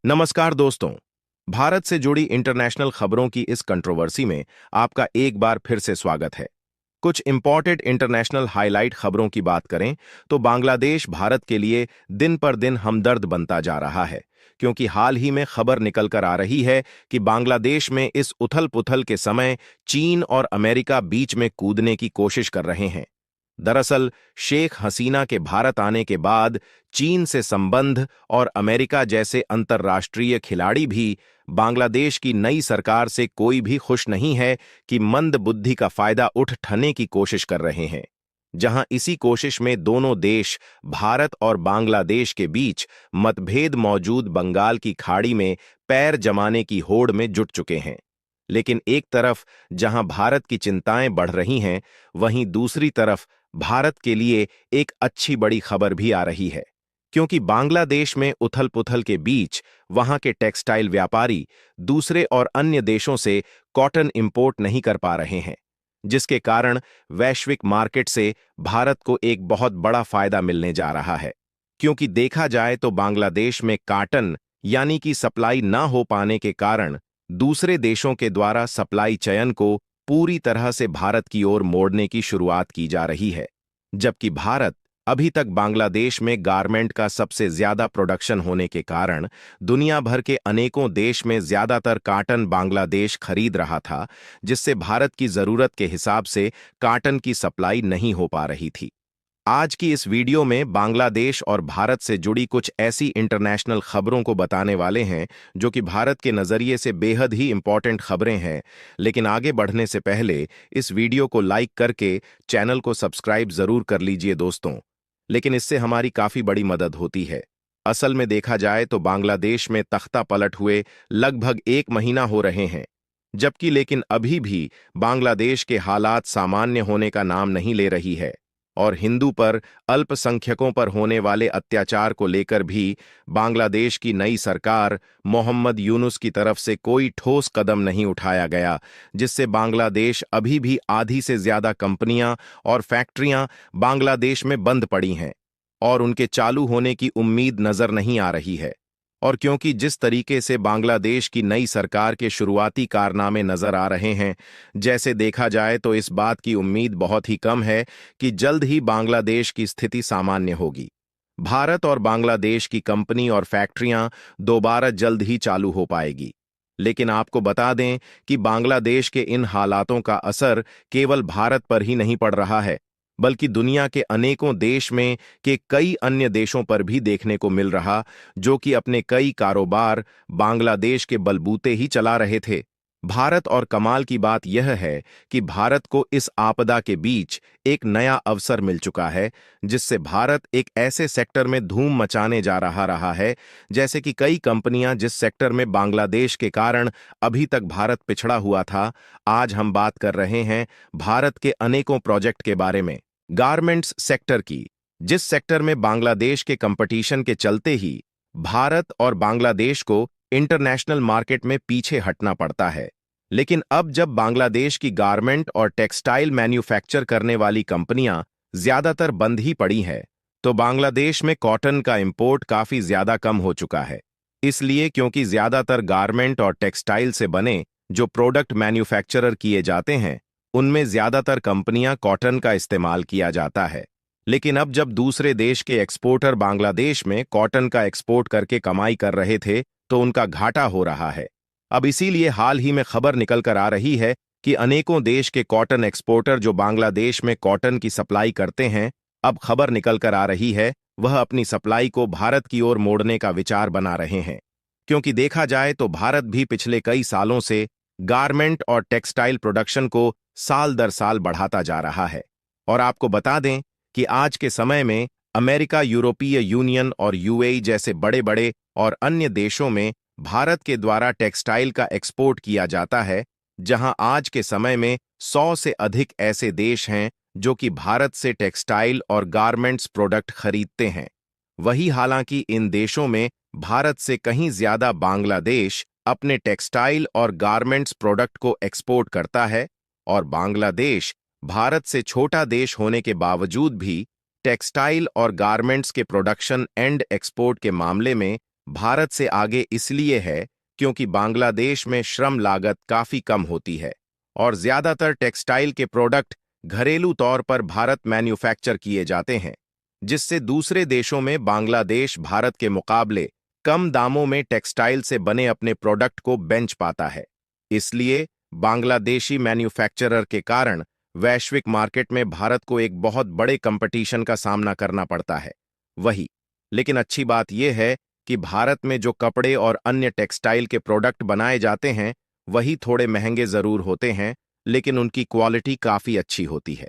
नमस्कार दोस्तों। भारत से जुड़ी इंटरनेशनल खबरों की इस कंट्रोवर्सी में आपका एक बार फिर से स्वागत है। कुछ इंपॉर्टेंट इंटरनेशनल हाईलाइट खबरों की बात करें तो बांग्लादेश भारत के लिए दिन पर दिन हमदर्द बनता जा रहा है, क्योंकि हाल ही में खबर निकल कर आ रही है कि बांग्लादेश में इस उथल-पुथल के समय चीन और अमेरिका बीच में कूदने की कोशिश कर रहे हैं। दरअसल शेख हसीना के भारत आने के बाद चीन से संबंध और अमेरिका जैसे अंतर्राष्ट्रीय खिलाड़ी भी बांग्लादेश की नई सरकार से कोई भी खुश नहीं है कि मंद बुद्धि का फायदा उठाने की कोशिश कर रहे हैं। जहां इसी कोशिश में दोनों देश भारत और बांग्लादेश के बीच मतभेद मौजूद बंगाल की खाड़ी में पैर जमाने की होड़ में जुट चुके हैं। लेकिन एक तरफ जहां भारत की चिंताएं बढ़ रही हैं, वहीं दूसरी तरफ भारत के लिए एक अच्छी बड़ी खबर भी आ रही है, क्योंकि बांग्लादेश में उथल-पुथल के बीच वहां के टेक्सटाइल व्यापारी दूसरे और अन्य देशों से कॉटन इंपोर्ट नहीं कर पा रहे हैं, जिसके कारण वैश्विक मार्केट से भारत को एक बहुत बड़ा फायदा मिलने जा रहा है। क्योंकि देखा जाए तो बांग्लादेश में कॉटन यानी कि सप्लाई न हो पाने के कारण दूसरे देशों के द्वारा सप्लाई चयन को पूरी तरह से भारत की ओर मोड़ने की शुरुआत की जा रही है, जबकि भारत अभी तक बांग्लादेश में गारमेंट का सबसे ज्यादा प्रोडक्शन होने के कारण दुनिया भर के अनेकों देश में ज्यादातर कॉटन बांग्लादेश खरीद रहा था, जिससे भारत की जरूरत के हिसाब से कॉटन की सप्लाई नहीं हो पा रही थी। आज की इस वीडियो में बांग्लादेश और भारत से जुड़ी कुछ ऐसी इंटरनेशनल खबरों को बताने वाले हैं जो कि भारत के नज़रिए से बेहद ही इंपॉर्टेंट खबरें हैं। लेकिन आगे बढ़ने से पहले इस वीडियो को लाइक करके चैनल को सब्सक्राइब जरूर कर लीजिए दोस्तों, लेकिन इससे हमारी काफ़ी बड़ी मदद होती है। असल में देखा जाए तो बांग्लादेश में तख्ता पलट हुए लगभग 1 महीना हो रहे हैं, जबकि लेकिन अभी भी बांग्लादेश के हालात सामान्य होने का नाम नहीं ले रही है और हिंदू पर अल्पसंख्यकों पर होने वाले अत्याचार को लेकर भी बांग्लादेश की नई सरकार मोहम्मद यूनुस की तरफ से कोई ठोस कदम नहीं उठाया गया, जिससे बांग्लादेश अभी भी आधी से ज्यादा कंपनियां और फैक्ट्रियां बांग्लादेश में बंद पड़ी हैं और उनके चालू होने की उम्मीद नजर नहीं आ रही है। और क्योंकि जिस तरीके से बांग्लादेश की नई सरकार के शुरुआती कारनामे नजर आ रहे हैं, जैसे देखा जाए तो इस बात की उम्मीद बहुत ही कम है कि जल्द ही बांग्लादेश की स्थिति सामान्य होगी। भारत और बांग्लादेश की कंपनी और फैक्ट्रियां दोबारा जल्द ही चालू हो पाएगी। लेकिन आपको बता दें कि बांग्लादेश के इन हालातों का असर केवल भारत पर ही नहीं पड़ रहा है, बल्कि दुनिया के अनेकों देश में के कई अन्य देशों पर भी देखने को मिल रहा, जो कि अपने कई कारोबार बांग्लादेश के बलबूते ही चला रहे थे। भारत और कमाल की बात यह है कि भारत को इस आपदा के बीच एक नया अवसर मिल चुका है, जिससे भारत एक ऐसे सेक्टर में धूम मचाने जा रहा है, जैसे कि कई कंपनियां जिस सेक्टर में बांग्लादेश के कारण अभी तक भारत पिछड़ा हुआ था। आज हम बात कर रहे हैं भारत के अनेकों प्रोजेक्ट के बारे में, गारमेंट्स सेक्टर की, जिस सेक्टर में बांग्लादेश के कंपटीशन के चलते ही भारत और बांग्लादेश को इंटरनेशनल मार्केट में पीछे हटना पड़ता है। लेकिन अब जब बांग्लादेश की गारमेंट और टेक्सटाइल मैन्युफैक्चर करने वाली कंपनियां ज्यादातर बंद ही पड़ी है, तो बांग्लादेश में कॉटन का इंपोर्ट काफी ज्यादा कम हो चुका है। इसलिए क्योंकि ज्यादातर गारमेंट और टेक्सटाइल से बने जो प्रोडक्ट मैन्युफैक्चरर किए जाते हैं, उनमें ज्यादातर कंपनियां कॉटन का इस्तेमाल किया जाता है। लेकिन अब जब दूसरे देश के एक्सपोर्टर बांग्लादेश में कॉटन का एक्सपोर्ट करके कमाई कर रहे थे, तो उनका घाटा हो रहा है। अब इसीलिए हाल ही में खबर निकल कर आ रही है कि अनेकों देश के कॉटन एक्सपोर्टर जो बांग्लादेश में कॉटन की सप्लाई करते हैं, अब खबर निकल कर आ रही है वह अपनी सप्लाई को भारत की ओर मोड़ने का विचार बना रहे हैं। क्योंकि देखा जाए तो भारत भी पिछले कई सालों से गारमेंट और टेक्सटाइल प्रोडक्शन को साल दर साल बढ़ाता जा रहा है। और आपको बता दें कि आज के समय में अमेरिका, यूरोपीय यूनियन और यूएई जैसे बड़े बड़े और अन्य देशों में भारत के द्वारा टेक्सटाइल का एक्सपोर्ट किया जाता है, जहां आज के समय में 100 से अधिक ऐसे देश हैं जो कि भारत से टेक्सटाइल और गारमेंट्स प्रोडक्ट खरीदते हैं। वही हालांकि इन देशों में भारत से कहीं ज्यादा बांग्लादेश अपने टेक्सटाइल और गारमेंट्स प्रोडक्ट को एक्सपोर्ट करता है, और बांग्लादेश भारत से छोटा देश होने के बावजूद भी टेक्सटाइल और गारमेंट्स के प्रोडक्शन एंड एक्सपोर्ट के मामले में भारत से आगे इसलिए है क्योंकि बांग्लादेश में श्रम लागत काफी कम होती है और ज्यादातर टेक्सटाइल के प्रोडक्ट घरेलू तौर पर भारत मैन्युफैक्चर किए जाते हैं, जिससे दूसरे देशों में बांग्लादेश भारत के मुकाबले कम दामों में टेक्सटाइल से बने अपने प्रोडक्ट को बेच पाता है। इसलिए बांग्लादेशी मैन्युफैक्चरर के कारण वैश्विक मार्केट में भारत को एक बहुत बड़े कंपटीशन का सामना करना पड़ता है। लेकिन अच्छी बात यह है कि भारत में जो कपड़े और अन्य टेक्सटाइल के प्रोडक्ट बनाए जाते हैं वही थोड़े महंगे जरूर होते हैं, लेकिन उनकी क्वालिटी काफी अच्छी होती है।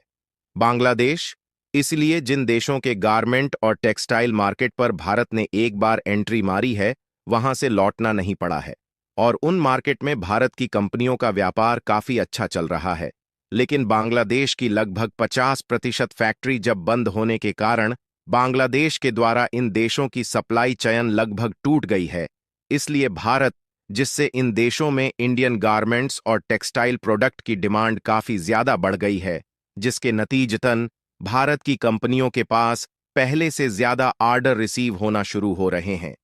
बांग्लादेश इसलिए जिन देशों के गारमेंट और टेक्सटाइल मार्केट पर भारत ने एक बार एंट्री मारी है वहां से लौटना नहीं पड़ा है और उन मार्केट में भारत की कंपनियों का व्यापार काफी अच्छा चल रहा है। लेकिन बांग्लादेश की लगभग 50% फैक्ट्री जब बंद होने के कारण बांग्लादेश के द्वारा इन देशों की सप्लाई चेन लगभग टूट गई है। इसलिए भारत, जिससे इन देशों में इंडियन गारमेंट्स और टेक्सटाइल प्रोडक्ट की डिमांड काफी ज्यादा बढ़ गई है, जिसके नतीजतन भारत की कंपनियों के पास पहले से ज्यादा ऑर्डर रिसीव होना शुरू हो रहे हैं,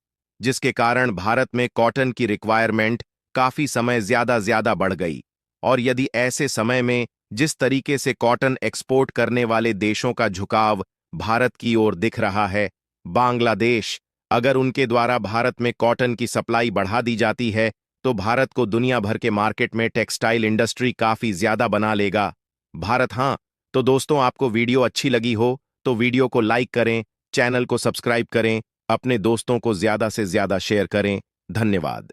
जिसके कारण भारत में कॉटन की रिक्वायरमेंट काफी समय ज्यादा बढ़ गई। और यदि ऐसे समय में जिस तरीके से कॉटन एक्सपोर्ट करने वाले देशों का झुकाव भारत की ओर दिख रहा है, बांग्लादेश अगर उनके द्वारा भारत में कॉटन की सप्लाई बढ़ा दी जाती है तो भारत को दुनिया भर के मार्केट में टेक्सटाइल इंडस्ट्री काफी ज्यादा बना लेगा। हाँ, तो दोस्तों, आपको वीडियो अच्छी लगी हो तो वीडियो को लाइक करें, चैनल को सब्सक्राइब करें, अपने दोस्तों को ज्यादा से ज्यादा शेयर करें। धन्यवाद।